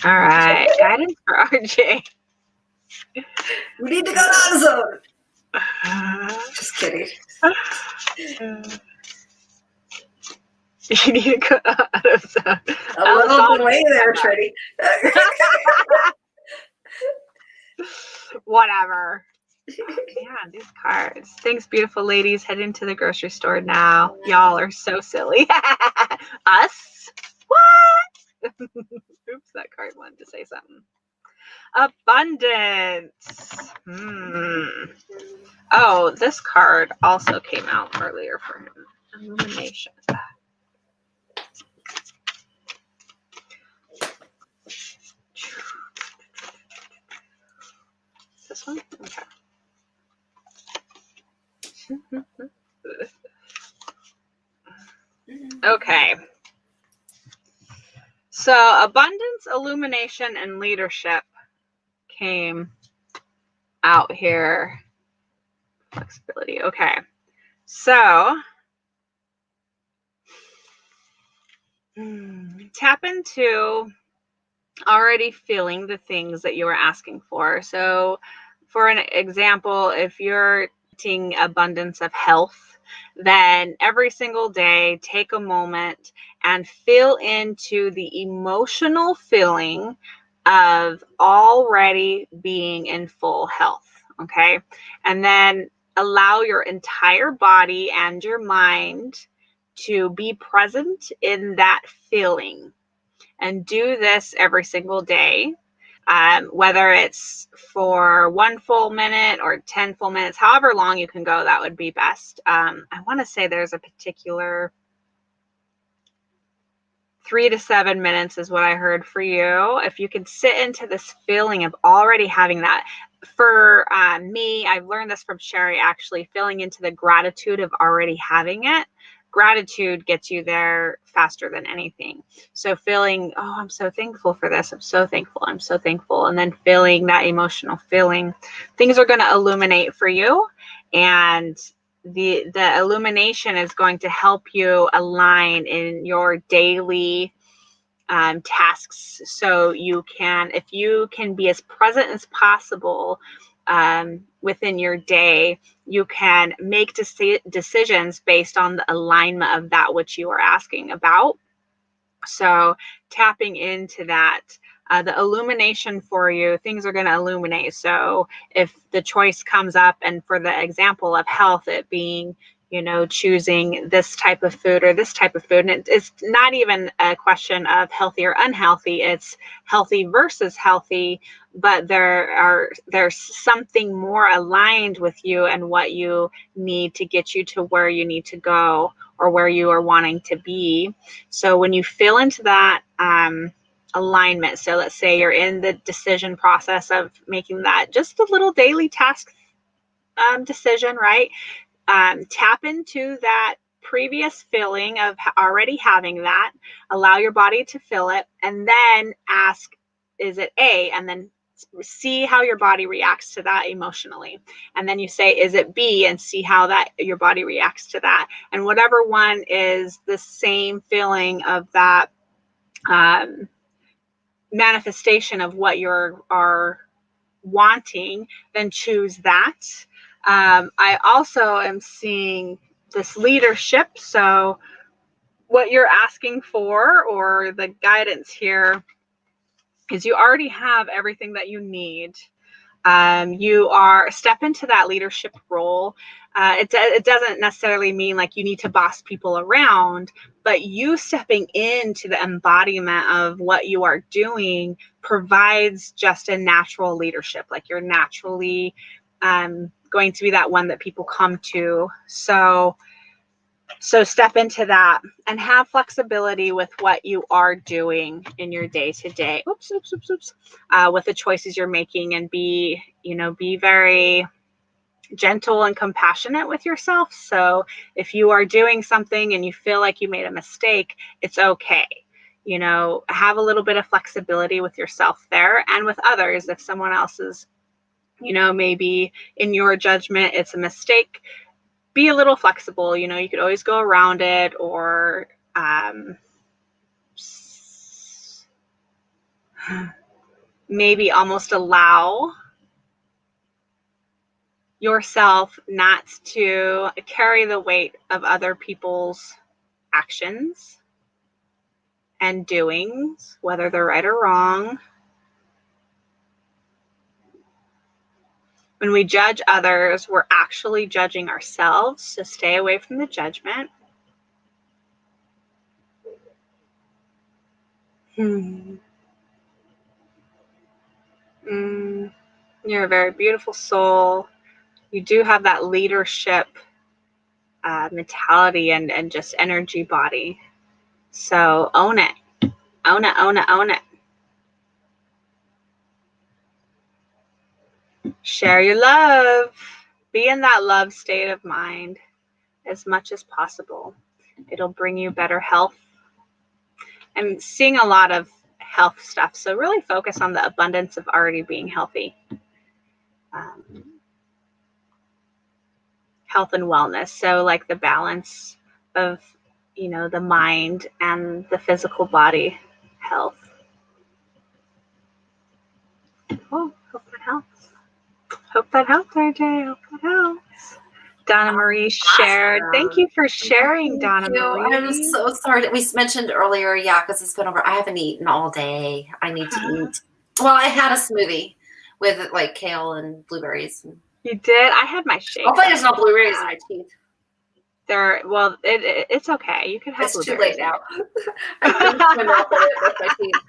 All right. Guidance for RJ. We need to go out of zone. Just kidding. You need to go out of zone. A little delay there, Trinity. Whatever. Man, these cards. Thanks, beautiful ladies. Heading to the grocery store now. Y'all are so silly. Us? What? Oops, that card wanted to say something. Abundance. Oh, this card also came out earlier for him. Illumination. this one? Okay. Okay. So abundance, illumination, and leadership came out here. Flexibility. Okay. So tap into already feeling the things that you are asking for. So for an example, if you're wanting abundance of health, then every single day take a moment and feel into the emotional feeling of already being in full health. Okay. And then allow your entire body and your mind to be present in that feeling, and do this every single day. Whether it's for 1 full minute or 10 full minutes, however long you can go, that would be best. I want to say there's a particular 3 to 7 minutes is what I heard for you. If you can sit into this feeling of already having that. For me, I've learned this from Sherry, actually, feeling into the gratitude of already having it. Gratitude gets you there faster than anything. So feeling, oh, I'm so thankful for this. I'm so thankful. I'm so thankful. And then feeling that emotional feeling, things are going to illuminate for you. And the illumination is going to help you align in your daily tasks, so you can, if you can be as present as possible within your day, you can make decisions based on the alignment of that which you are asking about. So tapping into that, the illumination for you, things are going to illuminate. So if the choice comes up, and for the example of health, it being, choosing this type of food or this type of food, and it's not even a question of healthy or unhealthy, it's healthy versus healthy, but there's something more aligned with you and what you need to get you to where you need to go or where you are wanting to be. So when you feel into that alignment, so let's say you're in the decision process of making that just a little daily task decision, right? Tap into that previous feeling of already having that, allow your body to feel it, and then ask, is it A? And then see how your body reacts to that emotionally. And then you say, is it B? And see how that your body reacts to that. And whatever one is the same feeling of that manifestation of what you are wanting, then choose that. I also am seeing this leadership. So what you're asking for, or the guidance here, is you already have everything that you need. You are step into that leadership role. It doesn't necessarily mean like you need to boss people around, but you stepping into the embodiment of what you are doing provides just a natural leadership. Like you're naturally going to be that one that people come to. So step into that and have flexibility with what you are doing in your day to day. With the choices you're making, and be very gentle and compassionate with yourself. So if you are doing something and you feel like you made a mistake, it's okay. Have a little bit of flexibility with yourself there, and with others. If someone else is, maybe in your judgment, it's a mistake, be a little flexible. You could always go around it, or maybe almost allow yourself not to carry the weight of other people's actions and doings, whether they're right or wrong. When we judge others, we're actually judging ourselves, so stay away from the judgment. You're a very beautiful soul. You do have that leadership mentality and just energy body. So own it. Own it, own it, own it. Share your love. Be in that love state of mind as much as possible. It'll bring you better health. I'm seeing a lot of health stuff, so really focus on the abundance of already being healthy. Health and wellness, so like the balance of, you know, the mind and the physical body health. Oh, hope that helps. Hope that helped, RJ. Hope that helps. Donna Marie shared. Thank you for sharing, Donna Marie. I'm so sorry. We mentioned earlier, because it's been over. I haven't eaten all day. I need to eat. Well, I had a smoothie with like kale and blueberries. You did? I had my shake. Hopefully there's no blueberries in my teeth. Well, it's okay. You can have It's too blueberries. late now. I finished my mouth with it, with my teeth.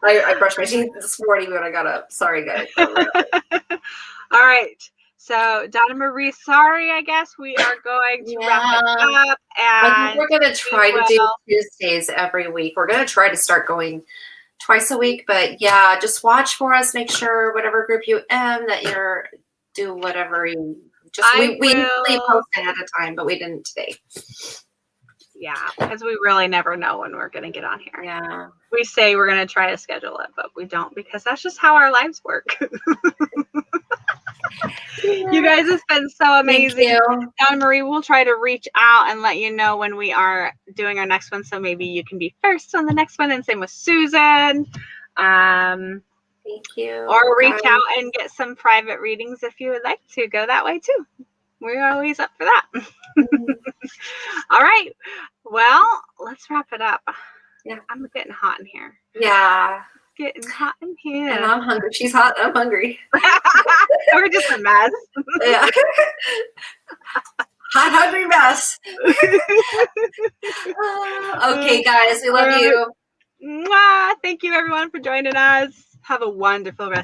I brushed my teeth this morning when I got up. Sorry, guys. All right. So, Donna Marie, sorry, I guess we are going to wrap it up. And I think we're going to try to do Tuesdays every week. We're going to try to start going twice a week. But yeah, just watch for us. Make sure whatever group you in that you're do whatever you just. We usually post ahead of time, but we didn't today. Yeah, because we really never know when we're going to get on here. Yeah. We say we're going to try to schedule it, but we don't because that's just how our lives work. You guys have been so amazing. Donna Marie, we'll try to reach out and let you know when we are doing our next one. So maybe you can be first on the next one, and same with Susan. Thank you. Or reach out and get some private readings if you would like to. Go that way too. We're always up for that. All right. Well, let's wrap it up. Yeah. I'm getting hot in here. Yeah. Getting hot in here. And I'm hungry. She's hot. I'm hungry. We're just a mess. Yeah. Hot, hungry mess. Okay, guys. We love you. Mwah. Thank you, everyone, for joining us. Have a wonderful rest